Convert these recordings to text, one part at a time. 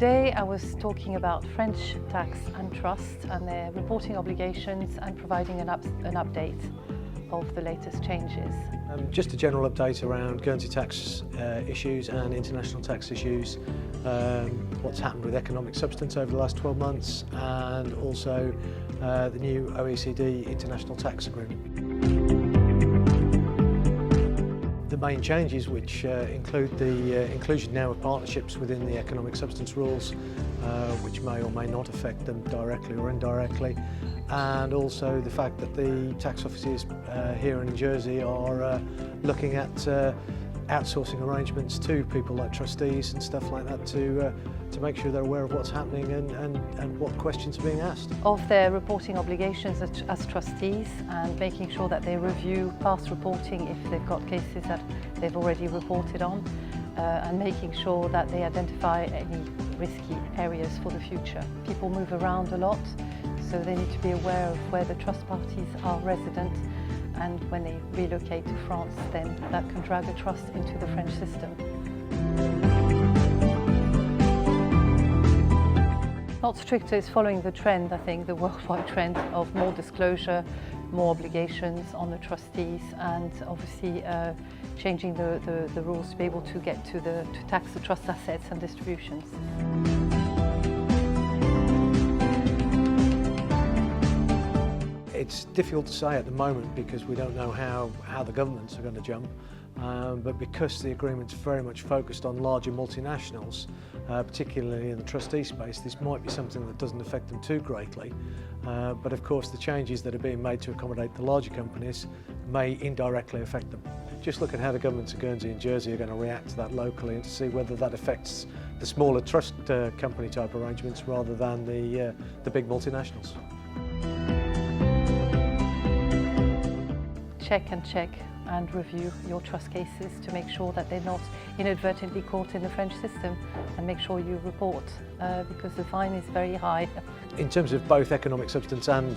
Today I was talking about French tax and trust and their reporting obligations and providing an update of the latest changes. Just a general update around Guernsey tax issues and international tax issues, what's happened with economic substance over the last 12 months and also the new OECD International Tax Agreement. The main changes, which include the inclusion now of partnerships within the economic substance rules, which may or may not affect them directly or indirectly, and also the fact that the tax offices here in Jersey are looking at outsourcing arrangements to people like trustees and stuff like that to make sure they're aware of what's happening and what questions are being asked. Of their reporting obligations as trustees and making sure that they review past reporting if they've got cases that they've already reported on and making sure that they identify any risky areas for the future. People move around a lot, so they need to be aware of where the trust parties are resident, and when they relocate to France, then that can drag a trust into the French system. Not stricter is following the trend, I think, the worldwide trend of more disclosure, more obligations on the trustees, and obviously changing the rules to be able to get to tax the trust assets and distributions. It's difficult to say at the moment because we don't know how the governments are going to jump, but because the agreement's very much focused on larger multinationals, particularly in the trustee space, this might be something that doesn't affect them too greatly. But of course the changes that are being made to accommodate the larger companies may indirectly affect them. Just look at how the governments of Guernsey and Jersey are going to react to that locally and to see whether that affects the smaller trust company type arrangements rather than the big multinationals. Check and review your trust cases to make sure that they're not inadvertently caught in the French system, and make sure you report because the fine is very high. In terms of both economic substance and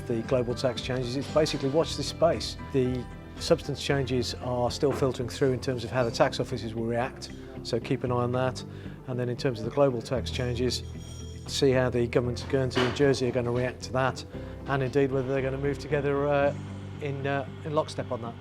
the global tax changes, it's basically watch this space. The substance changes are still filtering through in terms of how the tax offices will react, so keep an eye on that. And then in terms of the global tax changes, see how the governments of Guernsey and Jersey are going to react to that, and indeed whether they're going to move together in lockstep on that.